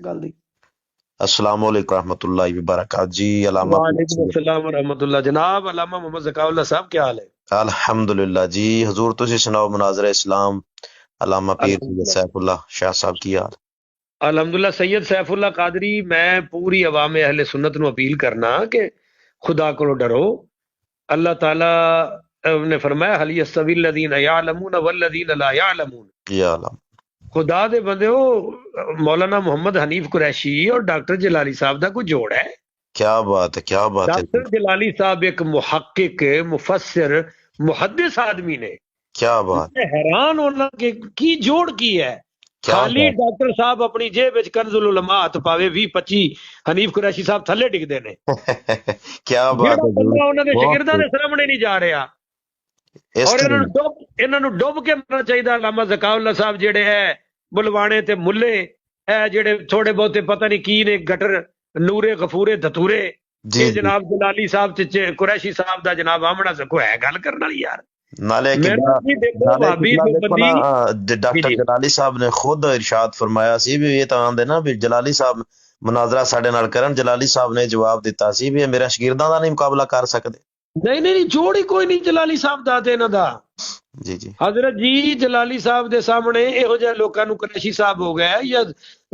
गल दी। अस्सलाम वालेकुम रहमतुल्लाहि व बरकातहू जी। अलामा वालेकुम अस्सलाम व रहमतुल्लाह। जनाब अल्लामा मोहम्मद ज़काउल्लाह साहब, क्या हाल है? अल्हम्दुलिल्लाह जी। हुजूर तुसी सुनाओ मुनाज़रा इस्लाम अलामा पीर सैयद अल्हम्दुलिल्लाह सैफुल्लाह शाह साहब की हाल? अल्हम्दुलिल्लाह। सैयद सैफुल्लाह कादरी, मैं पूरी अवाम अहले सुन्नत नूं अपील करना कि खुदा को डरो। अल्लाह ताला ने फरमाया हल यस्तवी लज़ीना यअलमून वल्लज़ीना ला यअलमून। या अल्लाह। खुदा दे बंदेओ, मौलाना मोहम्मद हनीफ कुरैशी और डॉक्टर जलाली साहब दा कोई जोड़ है? क्या बात है, क्या बात है जी। डॉक्टर जलाली साहब एक मुहक्किक, मुफस्सिर, मुहद्दिस आदमी ने। क्या बात, मैं हैरान होना कि की जोड़ की है। क्या खाली बात। डॉक्टर साहब अपनी जेब विच कंजुल उलमा हथ पावे 20-25 हनीफ कुरैशी साहब थल्ले डिगदे ने। क्या बात जेड़ा है जी। बंदा उन्हां दे बहुत शागिर्दां खूब। दे सामने नहीं जा रहा, इस और तरह इन्हां नूं डुब के मरना चाहिए। अल्लामा ज़काउल्लाह साहब जेड़े है बुलवाने ते मुल्ले है, जेड़े थोड़े बहुते पता नहीं की ने, गटर नूरे गफूरे धतूरे। जी ये जी। जनाब जलाली साहब ते कुरैशी साहब दा जनाब आमना सको है गल करने वाली यार। नाले मैंने किबला, जी देखो नाले भाभी किबला देखो ना, देवबंदी। जी डॉक्टर जी जलाली साहब ने खुद इरशाद फरमाया सी भी ये तो आंदे ना भी जलाली साहब मुनाजरा साडे नाल करन। जलाली साहब ने जवाब दिता सी भी मेरे शागिर्दां दा नहीं मुकाबला कर सकदे। नहीं नहीं नहीं, जोड़ ही कोई नहीं जलाली साहब दा ते इन्हां दा। जी जी। हजरत जी जलाली साहब दे सामने इहो जिहे लोकां नूं कुरैशी साहब हो गए या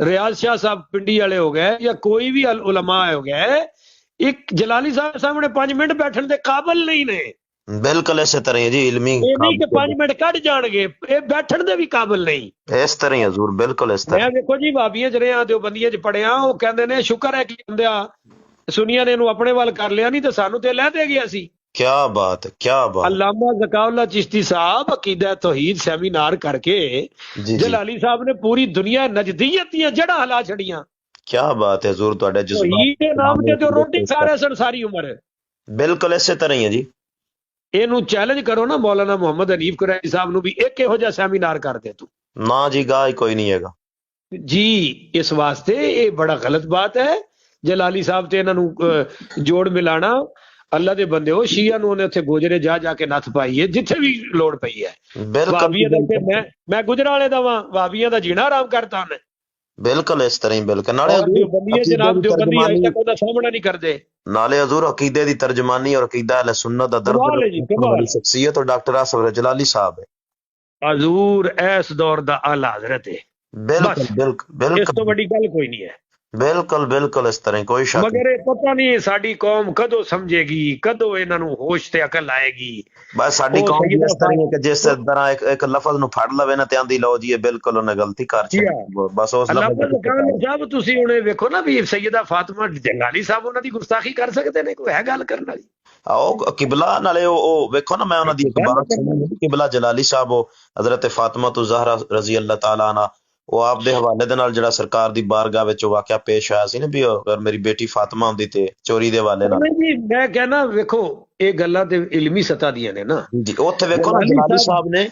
रियाज शाह साहब पिंडी वाले हो गए या कोई भी उलमा हो गए, एक जलाली साहब सामने 5 मिनट बैठने के काबिल नहीं ने। बिल्कुल इस तरह ही जी, इल्मी ये नहीं कि 5 काबिलियत मिनट कट जाणगे, ये बैठने के भी काबिल नहीं। इस तरह ही हजूर, बिल्कुल इस मैं तरह। देखो जी भाभीਆਂ ਚ ਰਿਹਾ, ਦਿਓਬੰਦੀਆਂ ਚ ਪੜਿਆ, ਉਹ ਕਹਿੰਦੇ ਨੇ ਸ਼ੁਕਰ ਹੈ ਕਿ ਬੰਦਿਆ ਸੁਨੀਆ ਨੇ ਇਹਨੂੰ ਆਪਣੇ ਵੱਲ ਕਰ ਲਿਆ, ਨਹੀਂ ਤੇ ਸਾਨੂੰ ਤੇ ਲੈ ਦੇ ਗਿਆ ਸੀ। क्या बात है, क्या बात। अल्लामा ज़काउल्लाह चिश्ती साहब अकीदा तौहीद सेमिनार करके जी जी। जलाली साहब ने पूरी दुनिया नजदीयत दियां जड़ा हला छड़ियां। क्या बात है हजूर, ਤੁਹਾਡੇ जज्बात तौहीद के नाम इस्लाम ते तो अकीदत रोटी पेश खा कर। रहे सन सारी उम्र। बिल्कुल इस तरह ही है जी। ਇਹਨੂੰ ਚੈलेंज करो ना मौलाना मोहम्मद हनीफ कुरैशी साहब ਨੂੰ ਵੀ ਇੱਕ ਇਹੋ ਜਿਹਾ ਸੈਮੀਨਾਰ ਕਰ ਦੇ ਤੂੰ। ना जी, गाय कोई नहीं हैगा। जी इस वास्ते ये बड़ा गलत बात है जलाली साहब ते इन्हां नूं जोड़ मिलाना। अल्लाह दे बंदे हो, शिया नूं उन्हें उत्थे गोजरे जा जाके नथ पाई है जिथे भी लोड़ पई है। बिल्कुल जी, वाबिया दा ते बिल्कुल मैं गुजराले दा वां, वाबिया दा जीना आराम करता उन्हें। बिल्कुल इस तरह ही, बिल्कुल। नाले और हजूर देवबंदी अकीदे जनाब की देवबंदी अज तर्जमानी, तक उहदा सामना नहीं करते। नाले हजूर अकीदे की तर्जमानी और अकीदा अहले सुन्नत दा दर्द कमाल है जी, रखने वाली कमाल है। शख्सियत और डॉक्टर आसफ जलाली साहब है। हजूर इस दौर दा आला हजरत है। बिल्कुल बस बिल्कुल इस तो बिल्कुल बड़ी गल कोई नहीं है। बिल्कुल बिल्कुल इस तरह कोई शक नहीं। मगर ये पता नहीं साडी कौम कदों समझेगी, कदों इन्हां नूं होश ते अकल आएगी। बस साडी ओ कौम भी सैयदा इस तरह है कि जिस तरह एक लफज नु फड़ लवे ना ते आंदी लो जी ये बिल्कुल उन्हें गलती कर जी छड़ी, हाँ। बस उस लफज अल्लामा दा पीछे पै ज़काउल्लाह गए। साहब तुसी हुणे वेखो ना भी सैयदा फातिमा जंगाली साहब उन्हां दी गुस्ताखी कर सकदे ने? कोई है गल करन वाली? आओ किबला नाले ओ वेखो ना, मैं उन्हां दी एक गल बात करन वाली? सुनी किबला जलाली साहब हजरत फातिमा तो ज़हरा रजी अल्लाह तआला अन्हा वो आप दे हवाले दे नाल जड़ा सरकार दी बारगाह विच वाकया पेश आया सी ना भी अगर मेरी बेटी फातिमा हुंदी ते चोरी दे हवाले नाल। नहीं जी, मैं कहना वेखो ये गल्लां ते इल्मी सतह दियां ने ना। जी उत्थे वेखो ना जलाली जलाली साहब साहब ने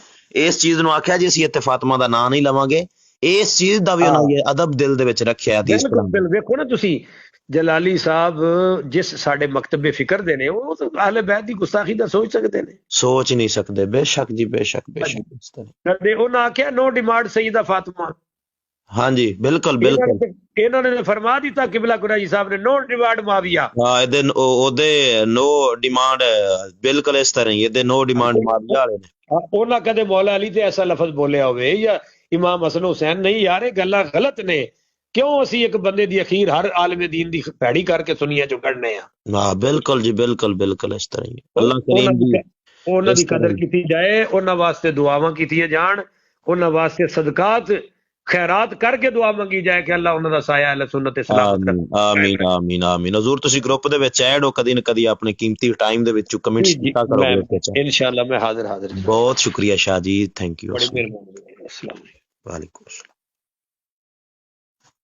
इस चीज नु आख्या जी असीं इत्थे फातिमा दा नाम नहीं लवांगे। इस चीज दा भी उन्हां हाँ ये अदब दिल दे विच रखिया हदीस बिल्कुल पढ़ांदे। बिल्कुल, वेखो ना तुसी जलाली साहब जिस साडे मकतबे फिक्र दे ने, वो तो अहले बैत दी गुस्ताखी दा सोच सकदे ने। सोच नहीं सकते, बेशक जी, बेशक बेशक इस तरह। कदे उन्हां आख्या नो डिमांड सईदा फातिमा। हाँ जी, बिल्कुल बिल्कुल। इन्हां ने फरमा दिता किबला कुरैशी साहब ने नो डिमांड मुआविया। हाँ ਇਹਦੇ ਉਹਦੇ नो डिमांड, बिल्कुल इस तरह ही ਇਹਦੇ नो डिमांड माविया वाले ने। ਉਹਨਾਂ ਕਦੇ ਮੌਲਾ ਅਲੀ ਤੇ ਐਸਾ ਲਫ਼ਜ਼ ਬੋਲਿਆ ਹੋਵੇ ਜਾਂ ਇਮਾਮ ਹਸਨ ਹੁਸੈਨ? ਨਹੀਂ ਯਾਰ, ਇਹ ਗੱਲਾਂ ਗਲਤ ਨੇ। ਕਿਉਂ ਅਸੀਂ ਇੱਕ ਬੰਦੇ ਦੀ ਅਖੀਰ ਹਰ ਆਲਮ ਦੀਨ ਦੀ ਭੈੜੀ ਕਰਕੇ ਸੁਨੀਆਂ ਚੋਂ ਕੱਢਨੇ ਆ? हाँ बिल्कुल जी, बिल्कुल बिल्कुल इस तरह ही अल्लाह ਉਹਨਾਂ करीम ਦੀ जी ਉਹਨਾਂ ਦੀ इस तरह ਕਦਰ ही। ਕੀਤੀ ਜਾਏ, ਉਹਨਾਂ ਵਾਸਤੇ ਦੁਆਵਾਂ ਕੀਤੀਆਂ ਜਾਣ, ਉਹਨਾਂ ਵਾਸਤੇ ਸਦਕਾਤ ਖੈਰਾਤ करके दुआ मंगी जाए कि अल्लाह ਉਹਨਾਂ ਦਾ ਸਾਇਆ ਅਹਿਲ ਸੁन्नत ਤੇ ਸਲਾਮਤ आमीन आमीन आमीन आमीन। हजूर तुसी ग्रुप दे विच ऐड हो, कदी न कदी अपने कीमती टाइम दे विच कमेंट्स जी किया मैं करो ग्रुप विच। इंशाल्लाह मैं हाजिर हाजिर। बहुत शुक्रिया शाह जी, थैंक यू। बड़ी अस्सलाम मेहरबानी। अस्सलाम। वालेकुम।